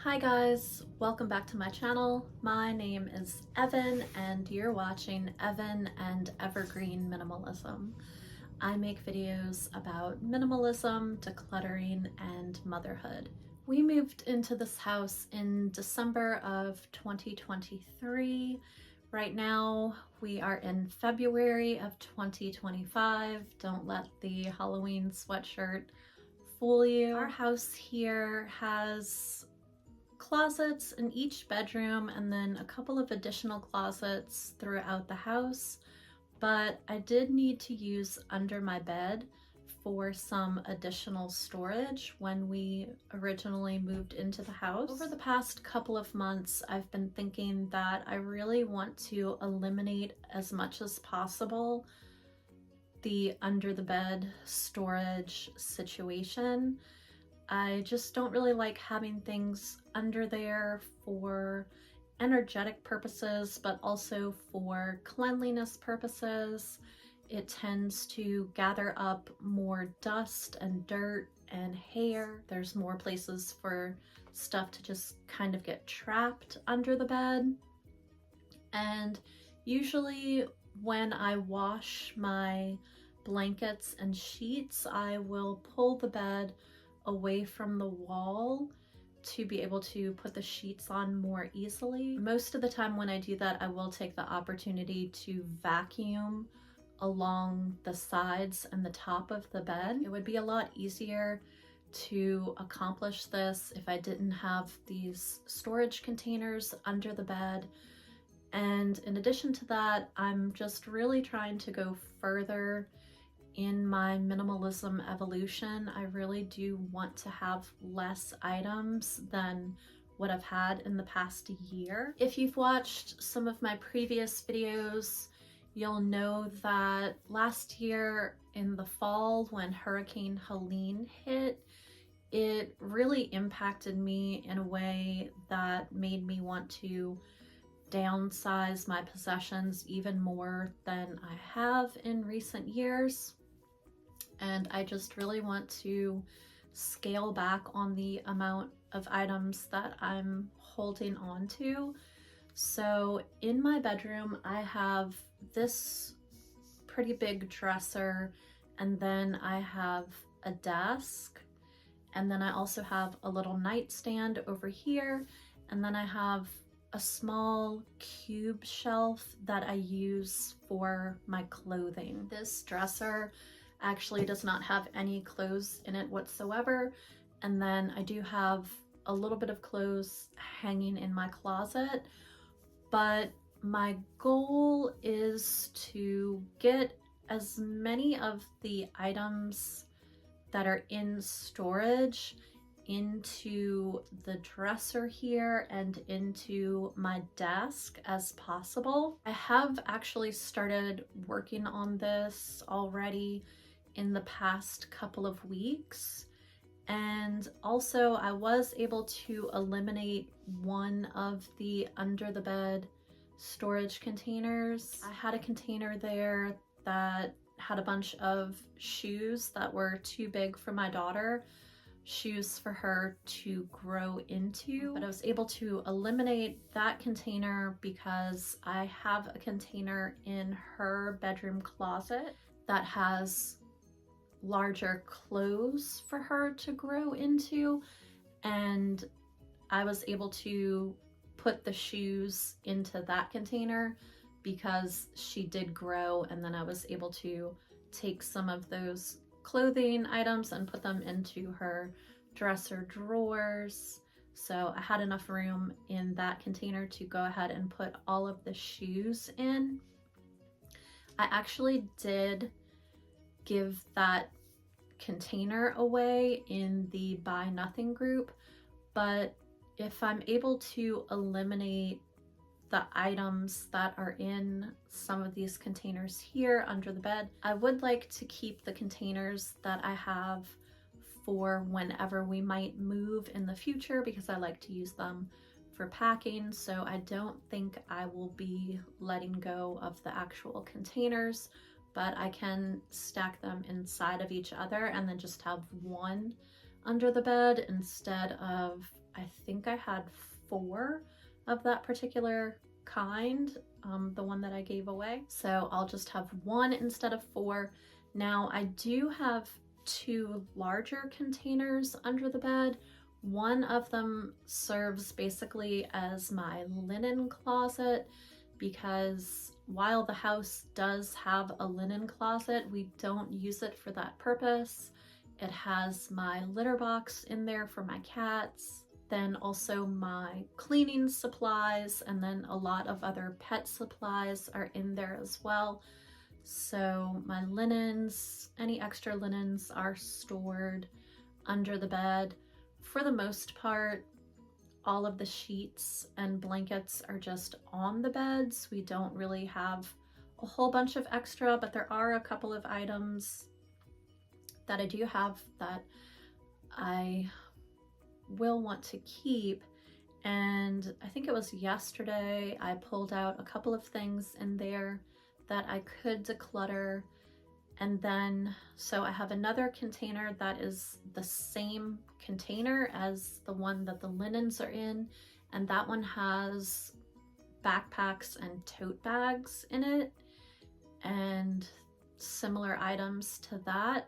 Hi guys, welcome back to my channel. My name is Evan and you're watching Evan and Evergreen Minimalism. I make videos about minimalism, decluttering, and motherhood. We moved into this house in December of 2023. Right now we are in February of 2025. Don't let the Halloween sweatshirt fool you. Our house here has closets in each bedroom and then a couple of additional closets throughout the house, but I did need to use under my bed for some additional storage when we originally moved into the house. Over the past couple of months, I've been thinking that I really want to eliminate as much as possible the under the bed storage situation. I just don't really like having things under there for energetic purposes, but also for cleanliness purposes. It tends to gather up more dust and dirt and hair. There's more places for stuff to just kind of get trapped under the bed. And usually when I wash my blankets and sheets, I will pull the bed away from the wall to be able to put the sheets on more easily. Most of the time when I do that, I will take the opportunity to vacuum along the sides and the top of the bed. It would be a lot easier to accomplish this if I didn't have these storage containers under the bed. And in addition to that, I'm just really trying to go further in my minimalism evolution. I really do want to have less items than what I've had in the past year. If you've watched some of my previous videos, you'll know that last year in the fall when Hurricane Helene hit, it really impacted me in a way that made me want to downsize my possessions even more than I have in recent years. And I just really want to scale back on the amount of items that I'm holding on to. So in my bedroom, I have this pretty big dresser, and then I have a desk, and then I also have a little nightstand over here, and then I have a small cube shelf that I use for my clothing. This dresser actually does not have any clothes in it whatsoever, and then I do have a little bit of clothes hanging in my closet, but my goal is to get as many of the items that are in storage into the dresser here and into my desk as possible. I have actually started working on this already in the past couple of weeks, and also I was able to eliminate one of the under the bed storage containers. I had a container there that had a bunch of shoes that were too big for my daughter, shoes for her to grow into, but I was able to eliminate that container because I have a container in her bedroom closet that has larger clothes for her to grow into, and I was able to put the shoes into that container because she did grow, and then I was able to take some of those clothing items and put them into her dresser drawers. So I had enough room in that container to go ahead and put all of the shoes in. I actually did give that container away in the Buy Nothing group, but if I'm able to eliminate the items that are in some of these containers here under the bed, I would like to keep the containers that I have for whenever we might move in the future, because I like to use them for packing. So I don't think I will be letting go of the actual containers, but I can stack them inside of each other and then just have one under the bed instead of I think I had 4 of that particular kind, the one that I gave away. So I'll just have 1 instead of 4. Now I do have 2 larger containers under the bed. One of them serves basically as my linen closet, because while the house does have a linen closet, we don't use it for that purpose. It has my litter box in there for my cats, then also my cleaning supplies, and then a lot of other pet supplies are in there as well. So my linens, any extra linens, are stored under the bed. For the most part, all of the sheets and blankets are just on the beds. We don't really have a whole bunch of extra, but there are a couple of items that I do have that I will want to keep. And I think it was yesterday I pulled out a couple of things in there that I could declutter. And then, so I have another container that is the same container as the one that the linens are in, and that one has backpacks and tote bags in it and similar items to that.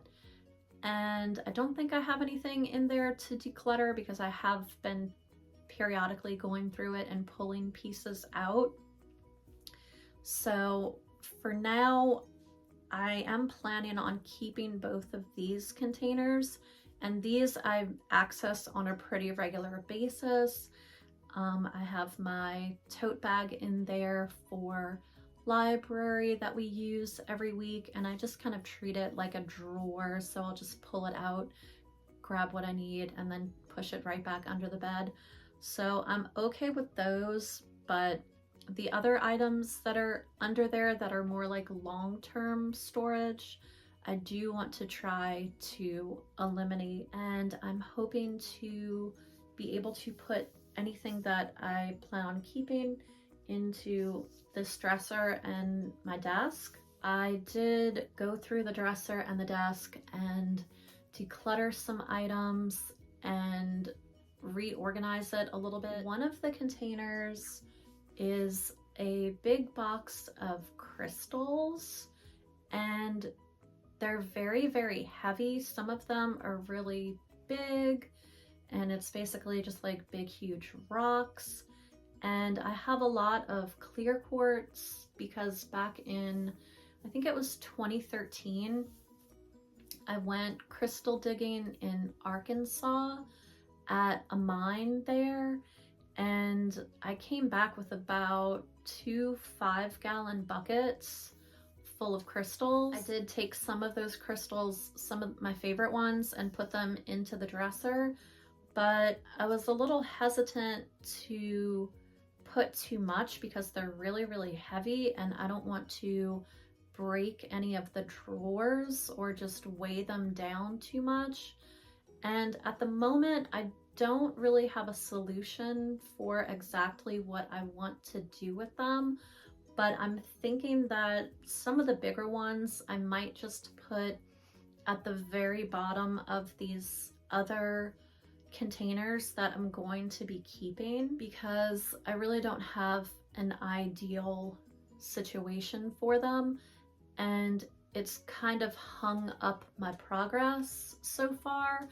And I don't think I have anything in there to declutter because I have been periodically going through it and pulling pieces out. So for now, I am planning on keeping both of these containers, and these I access on a pretty regular basis. I have my tote bag in there for library that we use every week, and I just kind of treat it like a drawer, so I'll just pull it out, grab what I need, and then push it right back under the bed. So I'm okay with those, but the other items that are under there that are more like long-term storage, I do want to try to eliminate, and I'm hoping to be able to put anything that I plan on keeping into this dresser and my desk. I did go through the dresser and the desk and declutter some items and reorganize it a little bit. One of the containers is a big box of crystals, and they're very, very heavy. Some of them are really big, and it's basically just like big, huge rocks. And I have a lot of clear quartz because back in, I think it was 2013, I went crystal digging in Arkansas at a mine there, and I came back with about 2 5-gallon buckets full of crystals. I did take some of those crystals, some of my favorite ones, and put them into the dresser, but I was a little hesitant to put too much because they're really, really heavy, and I don't want to break any of the drawers or just weigh them down too much. And at the moment, I don't really have a solution for exactly what I want to do with them, but I'm thinking that some of the bigger ones I might just put at the very bottom of these other containers that I'm going to be keeping, because I really don't have an ideal situation for them, and it's kind of hung up my progress so far,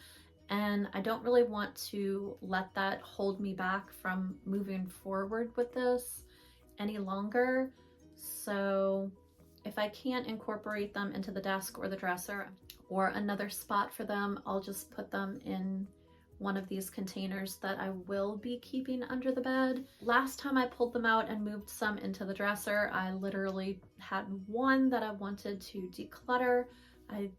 and I don't really want to let that hold me back from moving forward with this any longer. So if I can't incorporate them into the desk or the dresser or another spot for them, I'll just put them in one of these containers that I will be keeping under the bed. Last time I pulled them out and moved some into the dresser, I literally had one that I wanted to declutter. I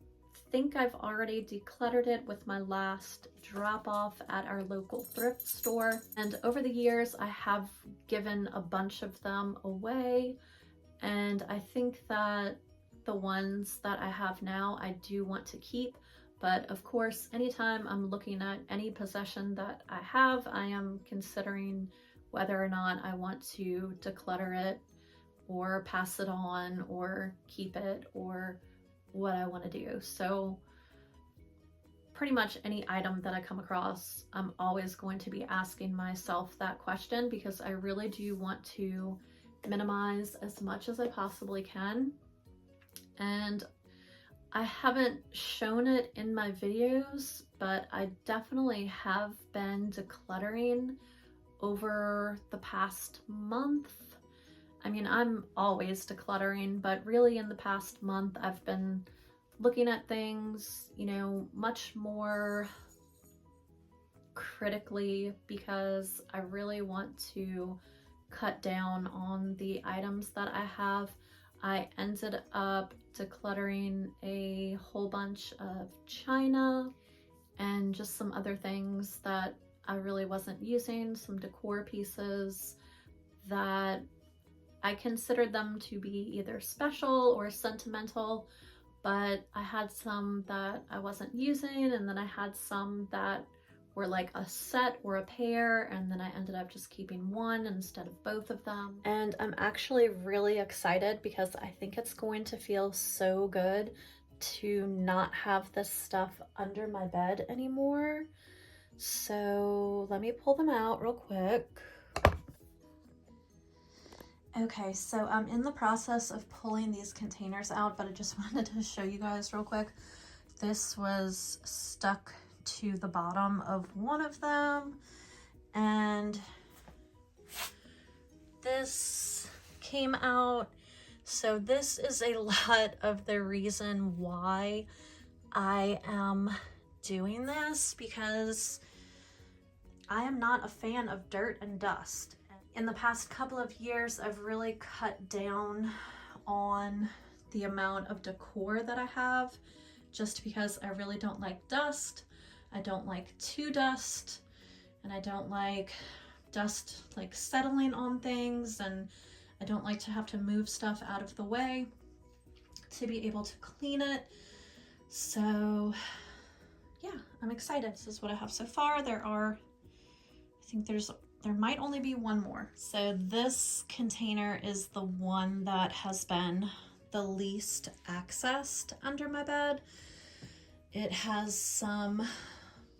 think I've already decluttered it with my last drop off at our local thrift store. And over the years, I have given a bunch of them away. And I think that the ones that I have now, I do want to keep. But of course, anytime I'm looking at any possession that I have, I am considering whether or not I want to declutter it or pass it on or keep it or what I want to do. So pretty much any item that I come across, I'm always going to be asking myself that question, because I really do want to minimize as much as I possibly can. And I haven't shown it in my videos, but I definitely have been decluttering over the past month. I mean, I'm always decluttering, but really in the past month, I've been looking at things, you know, much more critically, because I really want to cut down on the items that I have. I ended up decluttering a whole bunch of china and just some other things that I really wasn't using, some decor pieces that I considered them to be either special or sentimental, but I had some that I wasn't using, and then I had some that were like a set or a pair, and then I ended up just keeping one instead of both of them. And I'm actually really excited because I think it's going to feel so good to not have this stuff under my bed anymore. So let me pull them out real quick. Okay, so I'm in the process of pulling these containers out, but I just wanted to show you guys real quick. This was stuck to the bottom of one of them, and this came out. So this is a lot of the reason why I am doing this, because I am not a fan of dirt and dust. In the past couple of years, I've really cut down on the amount of decor that I have, just because I really don't like dust. I don't like to dust, and I don't like dust like settling on things, and I don't like to have to move stuff out of the way to be able to clean it. So yeah, I'm excited. This is what I have so far. I think there might only be one more. So this container is the one that has been the least accessed under my bed. It has some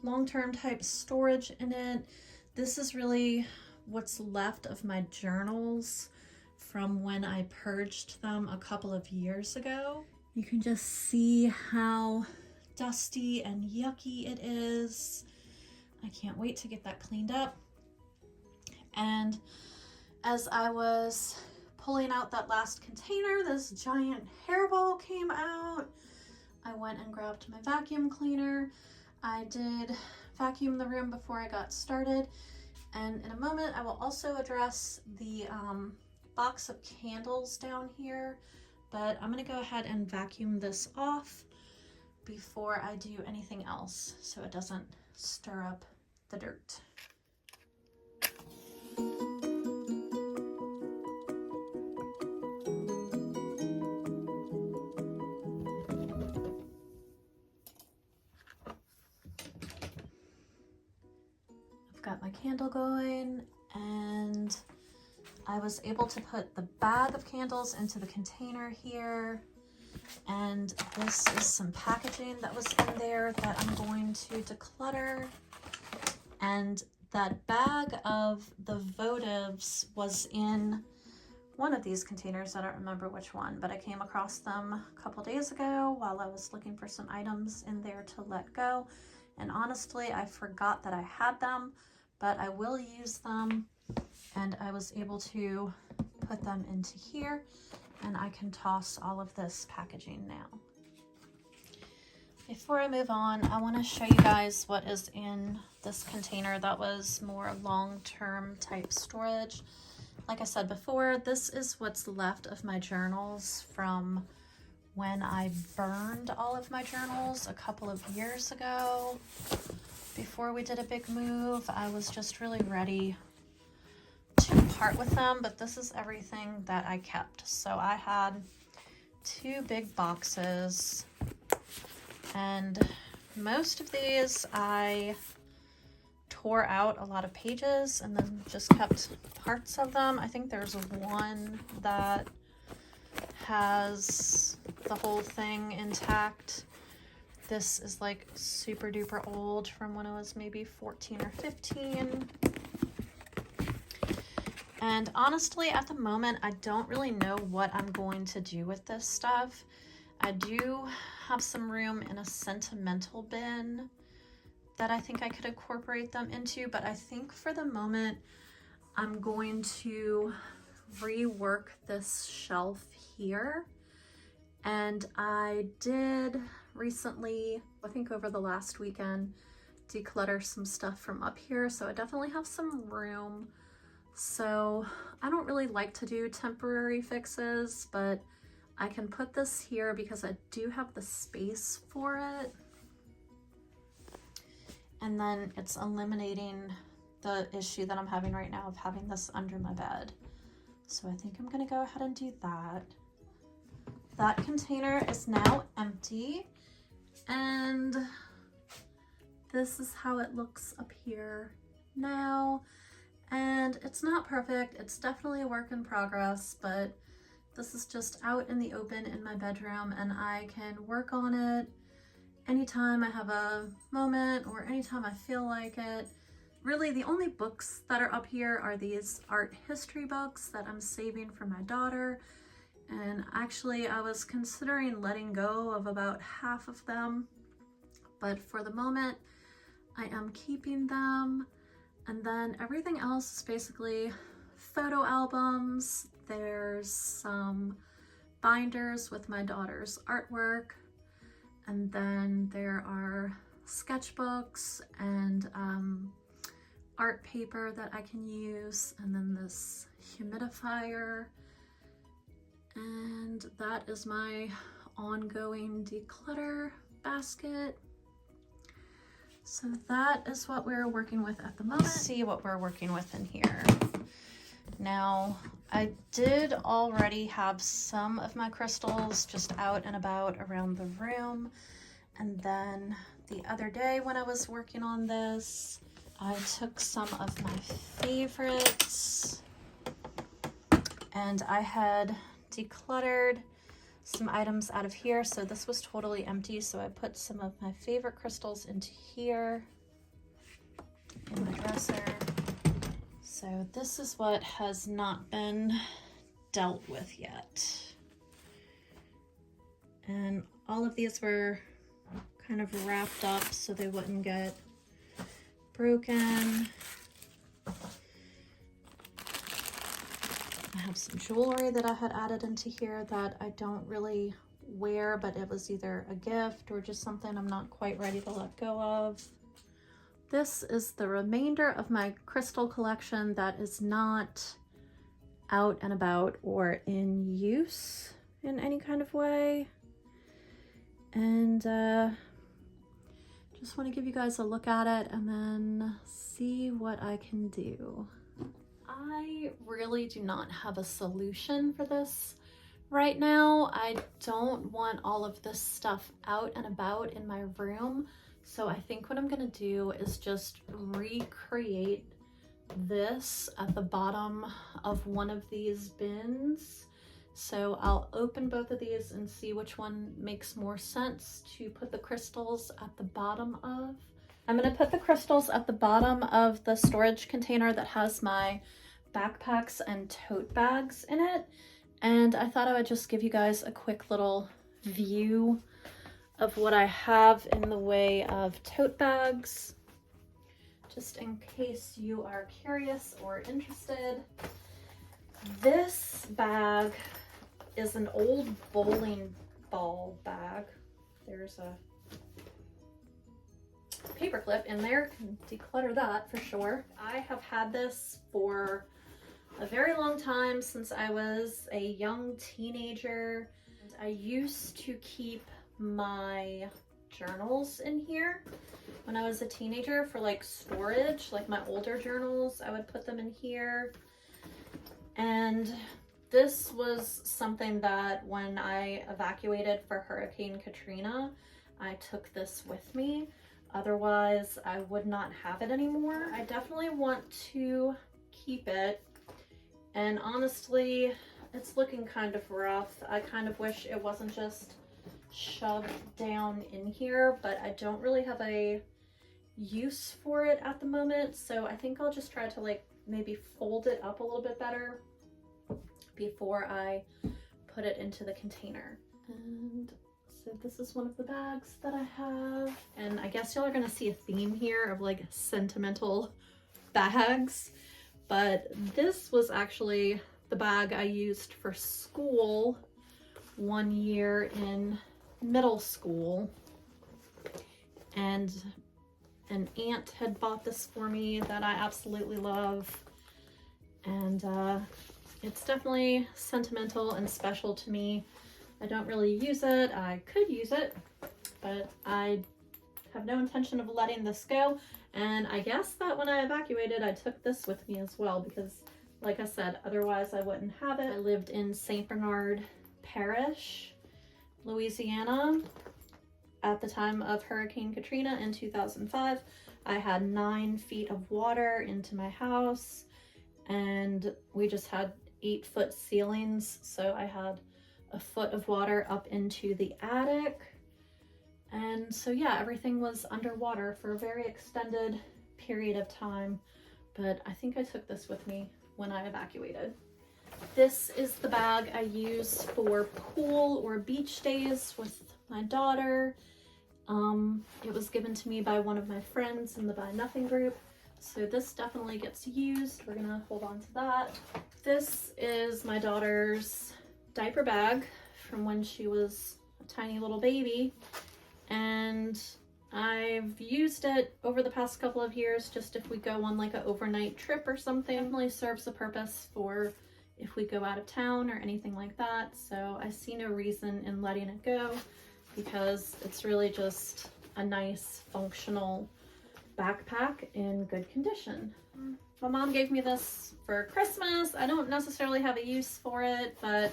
long-term type storage in it. This is really what's left of my journals from when I purged them a couple of years ago. You can just see how dusty and yucky it is. I can't wait to get that cleaned up. And as I was pulling out that last container, this giant hairball came out. I went and grabbed my vacuum cleaner. I did vacuum the room before I got started. And in a moment, I will also address the box of candles down here, but I'm gonna go ahead and vacuum this off before I do anything else so it doesn't stir up the dirt. Got my candle going, and I was able to put the bag of candles into the container here, and this is some packaging that was in there that I'm going to declutter. And that bag of the votives was in one of these containers. I don't remember which one, but I came across them a couple days ago while I was looking for some items in there to let go, and honestly I forgot that I had them, but I will use them, and I was able to put them into here, and I can toss all of this packaging now. Before I move on, I want to show you guys what is in this container that was more long-term type storage. Like I said before, this is what's left of my journals from when I burned all of my journals a couple of years ago. Before we did a big move, I was just really ready to part with them, but this is everything that I kept. So I had 2 big boxes, and most of these I tore out a lot of pages and then just kept parts of them. I think there's one that has the whole thing intact. This is like super duper old from when I was maybe 14 or 15. And honestly, at the moment, I don't really know what I'm going to do with this stuff. I do have some room in a sentimental bin that I think I could incorporate them into, but I think for the moment, I'm going to rework this shelf here. And I did recently, I think over the last weekend, declutter some stuff from up here, so I definitely have some room. So I don't really like to do temporary fixes, but I can put this here because I do have the space for it. And then it's eliminating the issue that I'm having right now of having this under my bed. So I think I'm gonna go ahead and do that. That container is now empty, and this is how it looks up here now. And it's not perfect, it's definitely a work in progress, but this is just out in the open in my bedroom, and I can work on it anytime I have a moment or anytime I feel like it. Really, the only books that are up here are these art history books that I'm saving for my daughter. And actually, I was considering letting go of about half of them, but for the moment, I am keeping them. And then everything else is basically photo albums. There's some binders with my daughter's artwork. And then there are sketchbooks and art paper that I can use. And then this humidifier. And that is my ongoing declutter basket. So that is what we're working with at the moment. Let's see what we're working with in here. Now, I did already have some of my crystals just out and about around the room. And then the other day when I was working on this, I took some of my favorites and I had decluttered some items out of here, so this was totally empty, so I put some of my favorite crystals into here in my dresser. So this is what has not been dealt with yet, and all of these were kind of wrapped up so they wouldn't get broken. I have some jewelry that I had added into here that I don't really wear, but it was either a gift or just something I'm not quite ready to let go of. This is the remainder of my crystal collection that is not out and about or in use in any kind of way. And just want to give you guys a look at it and then see what I can do. I really do not have a solution for this right now. I don't want all of this stuff out and about in my room. So I think what I'm gonna do is just recreate this at the bottom of one of these bins. So I'll open both of these and see which one makes more sense to put the crystals at the bottom of. I'm gonna put the crystals at the bottom of the storage container that has my backpacks and tote bags in it. And I thought I would just give you guys a quick little view of what I have in the way of tote bags, just in case you are curious or interested. This bag is an old bowling ball bag. There's a paper clip in there, can declutter that for sure. I have had this for a very long time, since I was a young teenager. I used to keep my journals in here when I was a teenager for like storage, like my older journals. I would put them in here. And this was something that when I evacuated for Hurricane Katrina, I took this with me. Otherwise, I would not have it anymore. I definitely want to keep it. And honestly, it's looking kind of rough. I kind of wish it wasn't just shoved down in here, but I don't really have a use for it at the moment. So I think I'll just try to like maybe fold it up a little bit better before I put it into the container. And so this is one of the bags that I have. And I guess y'all are gonna see a theme here of like sentimental bags. But this was actually the bag I used for school one year in middle school. And an aunt had bought this for me that I absolutely love. And it's definitely sentimental and special to me. I don't really use it. I could use it, but I have no intention of letting this go. And I guess that when I evacuated, I took this with me as well because, like I said, otherwise I wouldn't have it. I lived in St. Bernard Parish, Louisiana at the time of Hurricane Katrina in 2005. I had 9 feet of water into my house and we just had 8-foot ceilings. So I had a foot of water up into the attic. And so yeah, everything was underwater for a very extended period of time, but I think I took this with me when I evacuated. This is the bag I use for pool or beach days with my daughter. It was given to me by one of my friends in the Buy Nothing group, so this definitely gets used. We're gonna hold on to that. This is my daughter's diaper bag from when she was a tiny little baby. And I've used it over the past couple of years just if we go on like an overnight trip or something. It definitely serves a purpose for if we go out of town or anything like that. So I see no reason in letting it go because it's really just a nice functional backpack in good condition. My mom gave me this for Christmas. I don't necessarily have a use for it, but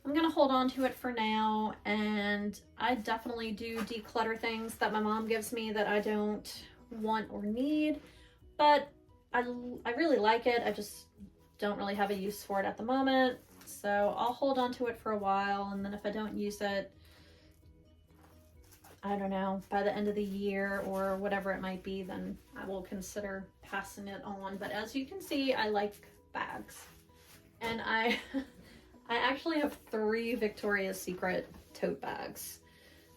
I'm gonna hold on to it for now, and I definitely do declutter things that my mom gives me that I don't want or need, but I really like it. I just don't really have a use for it at the moment, so I'll hold on to it for a while, and then if I don't use it, I don't know, by the end of the year or whatever it might be, then I will consider passing it on. But as you can see, I like bags, and I actually have 3 Victoria's Secret tote bags.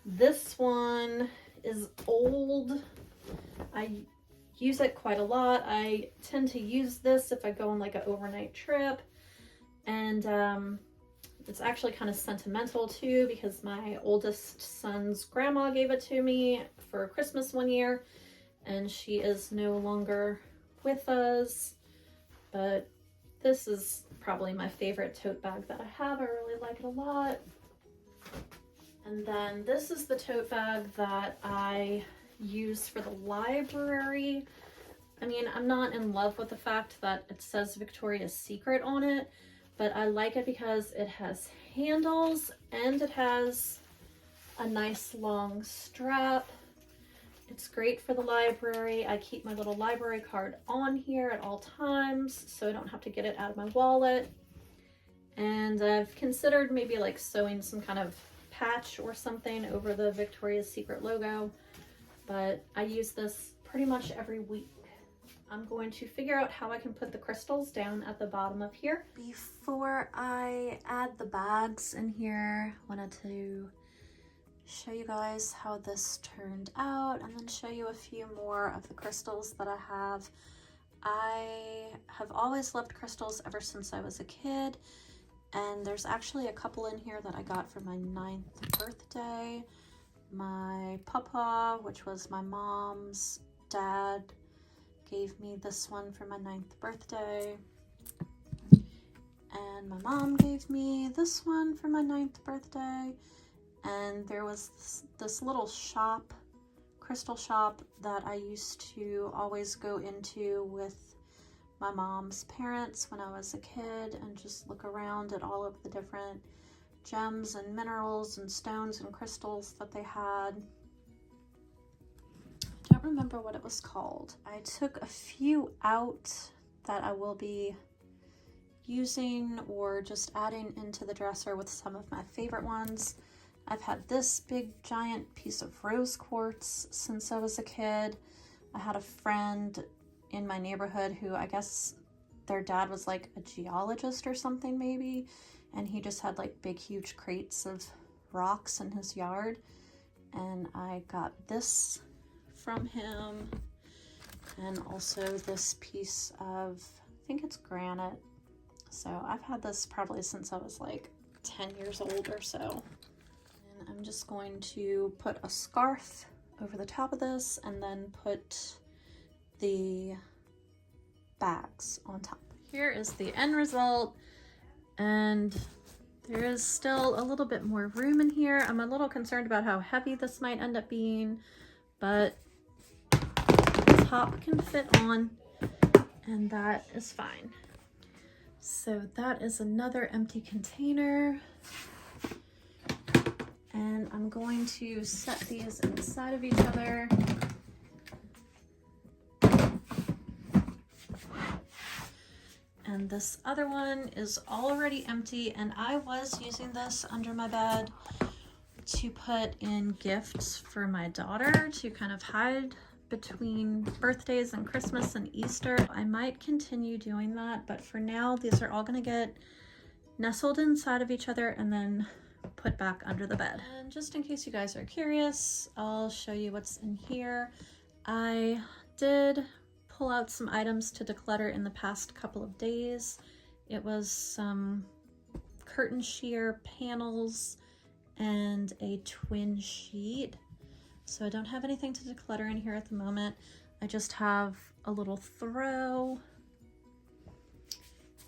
This one is old. I use it quite a lot. I tend to use this if I go on like an overnight trip. And it's actually kind of sentimental too because my oldest son's grandma gave it to me for Christmas one year and she is no longer with us. But this is probably my favorite tote bag that I have. I really like it a lot. And then this is the tote bag that I use for the library. I mean, I'm not in love with the fact that it says Victoria's Secret on it, but I like it because it has handles and it has a nice long strap. It's great for the library. I keep my little library card on here at all times, so I don't have to get it out of my wallet. And I've considered maybe like sewing some kind of patch or something over the Victoria's Secret logo, but I use this pretty much every week. I'm going to figure out how I can put the crystals down at the bottom of here. Before I add the bags in here, I wanted to show you guys how this turned out and then show you a few more of the crystals that I have. I have always loved crystals ever since I was a kid, and there's actually a couple in here that I got for my 9th birthday. My papa, which was my mom's dad, gave me this one for my 9th birthday. And my mom gave me this one for my 9th birthday. And there was this little shop, crystal shop, that I used to always go into with my mom's parents when I was a kid and just look around at all of the different gems and minerals and stones and crystals that they had. I don't remember what it was called. I took a few out that I will be using or just adding into the dresser with some of my favorite ones. I've had this big giant piece of rose quartz since I was a kid. I had a friend in my neighborhood who, I guess their dad was like a geologist or something maybe, and he just had like big huge crates of rocks in his yard, and I got this from him, and also this piece of, I think it's granite. So I've had this probably since I was like 10 years old or so. And I'm just going to put a scarf over the top of this and then put the bags on top. Here is the end result, and there is still a little bit more room in here. I'm a little concerned about how heavy this might end up being, but the top can fit on, and that is fine. So that is another empty container. And I'm going to set these inside of each other. And this other one is already empty, and I was using this under my bed to put in gifts for my daughter to kind of hide between birthdays and Christmas and Easter. I might continue doing that, but for now, these are all gonna get nestled inside of each other and then put back under the bed. And just in case you guys are curious, I'll show you what's in here. I did pull out some items to declutter in the past couple of days. It was some curtain sheer panels and a twin sheet. So I don't have anything to declutter in here at the moment. I just have a little throw.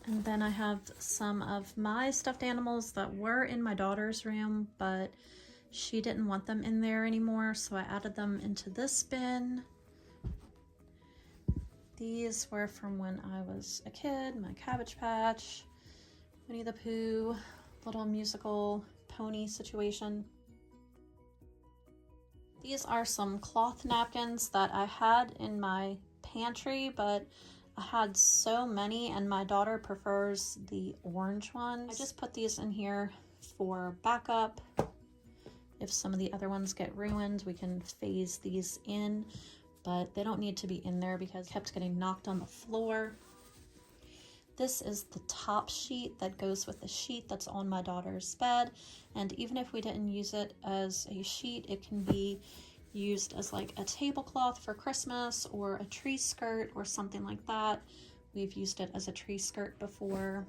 And then I have some of my stuffed animals that were in my daughter's room, but she didn't want them in there anymore, so I added them into this bin. These were from when I was a kid, my Cabbage Patch, Winnie the Pooh, little musical pony situation. These are some cloth napkins that I had in my pantry, but I had so many and my daughter prefers the orange ones. I just put these in here for backup. If some of the other ones get ruined, we can phase these in, but they don't need to be in there because I kept getting knocked on the floor. This is the top sheet that goes with the sheet that's on my daughter's bed, and even if we didn't use it as a sheet, it can be used as like a tablecloth for Christmas or a tree skirt or something like that. We've used it as a tree skirt before.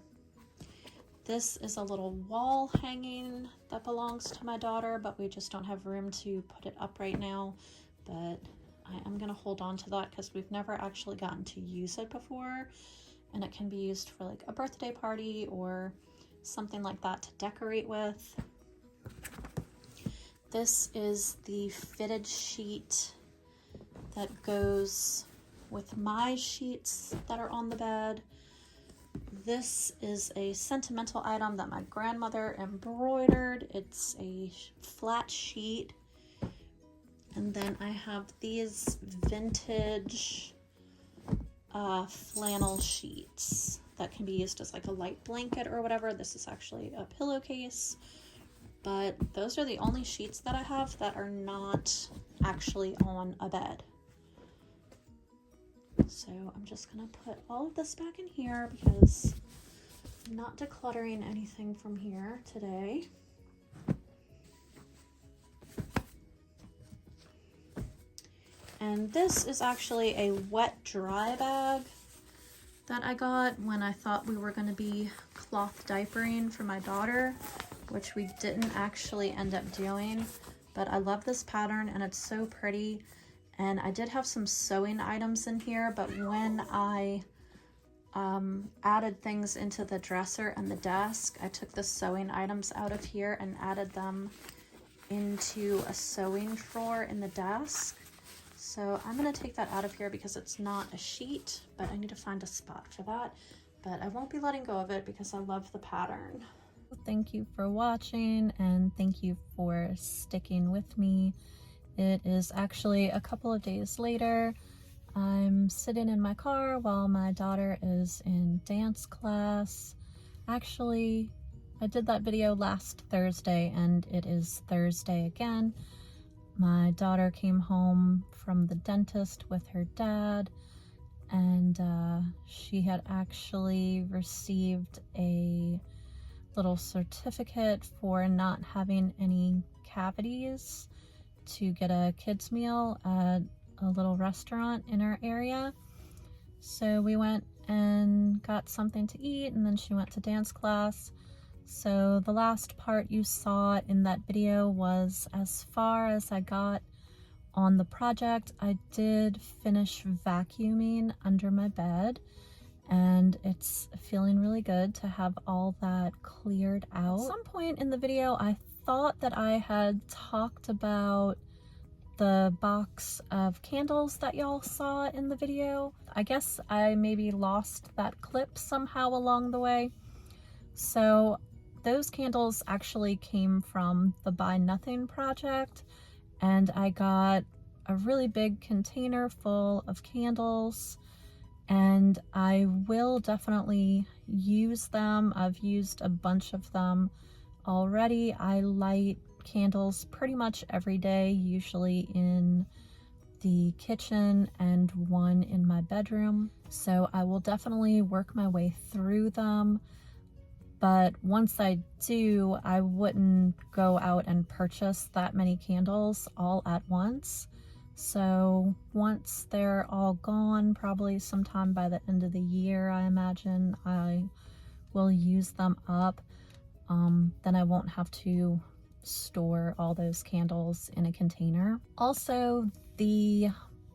This is a little wall hanging that belongs to my daughter, but we just don't have room to put it up right now, but I am going to hold on to that because we've never actually gotten to use it before, and it can be used for like a birthday party or something like that to decorate with. This is the fitted sheet that goes with my sheets that are on the bed. This is a sentimental item that my grandmother embroidered. It's a flat sheet. And then I have these vintage flannel sheets that can be used as like a light blanket or whatever. This is actually a pillowcase. But those are the only sheets that I have that are not actually on a bed. So I'm just gonna put all of this back in here because I'm not decluttering anything from here today. And this is actually a wet dry bag that I got when I thought we were gonna be cloth diapering for my daughter, which we didn't actually end up doing, but I love this pattern and it's so pretty. And I did have some sewing items in here, but when I added things into the dresser and the desk, I took the sewing items out of here and added them into a sewing drawer in the desk. So I'm gonna take that out of here because it's not a sheet, but I need to find a spot for that. But I won't be letting go of it because I love the pattern. Thank you for watching, and thank you for sticking with me. It is actually a couple of days later. I'm sitting in my car while my daughter is in dance class. Actually, I did that video last Thursday and it is Thursday again. My daughter came home from the dentist with her dad, and she had actually received a little certificate for not having any cavities to get a kids meal at a little restaurant in our area. So we went and got something to eat, and then she went to dance class. So the last part you saw in that video was as far as I got on the project. I did finish vacuuming under my bed, and it's feeling really good to have all that cleared out. At some point in the video, I thought that I had talked about the box of candles that y'all saw in the video. I guess I maybe lost that clip somehow along the way. So those candles actually came from the Buy Nothing project, and I got a really big container full of candles, and I will definitely use them. I've used a bunch of them already. I light candles pretty much every day, usually in the kitchen and one in my bedroom. So I will definitely work my way through them. But once I do, I wouldn't go out and purchase that many candles all at once. So once they're all gone, probably sometime by the end of the year, I imagine, I will use them up. Then I won't have to store all those candles in a container. Also, the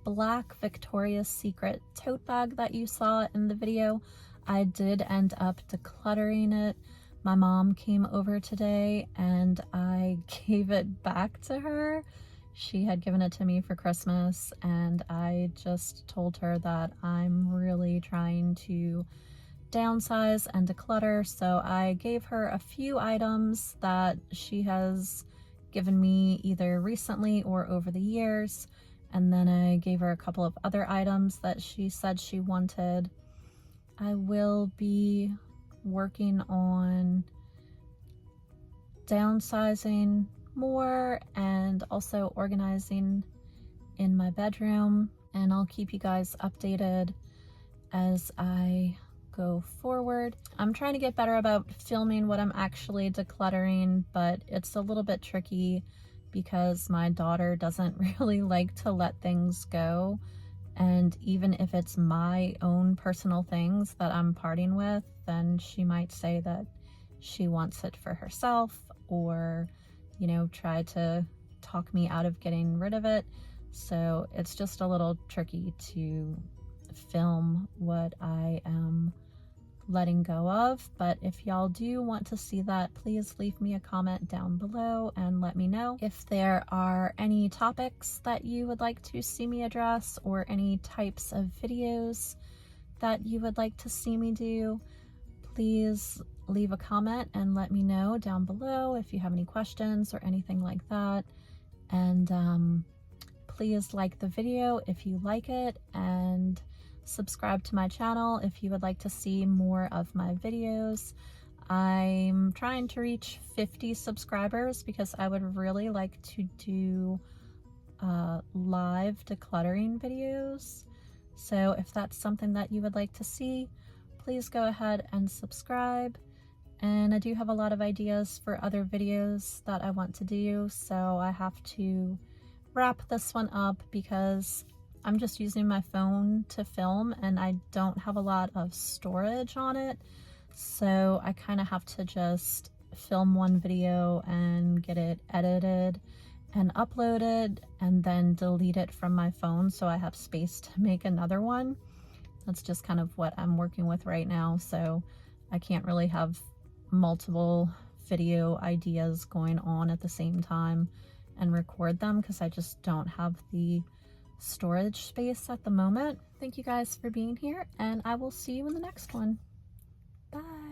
black Victoria's Secret tote bag that you saw in the video, I did end up decluttering it. My mom came over today and I gave it back to her. She had given it to me for Christmas, and I just told her that I'm really trying to downsize and declutter, so I gave her a few items that she has given me either recently or over the years, and then I gave her a couple of other items that she said she wanted. I will be working on downsizing more and also organizing in my bedroom, and I'll keep you guys updated as I go forward. I'm trying to get better about filming what I'm actually decluttering, but it's a little bit tricky because my daughter doesn't really like to let things go, and even if it's my own personal things that I'm parting with, then she might say that she wants it for herself, or you know, try to talk me out of getting rid of it. So it's just a little tricky to film what I am letting go of. But if y'all do want to see that, please leave me a comment down below and let me know. If there are any topics that you would like to see me address, or any types of videos that you would like to see me do, please leave a comment and let me know down below if you have any questions or anything like that. And please like the video if you like it, and subscribe to my channel if you would like to see more of my videos. I'm trying to reach 50 subscribers because I would really like to do live decluttering videos. So if that's something that you would like to see, please go ahead and subscribe. And I do have a lot of ideas for other videos that I want to do, so I have to wrap this one up because I'm just using my phone to film and I don't have a lot of storage on it. So I kind of have to just film one video and get it edited and uploaded and then delete it from my phone so I have space to make another one. That's just kind of what I'm working with right now, so I can't really have multiple video ideas going on at the same time and record them because I just don't have the storage space at the moment. Thank you guys for being here, and I will see you in the next one. Bye.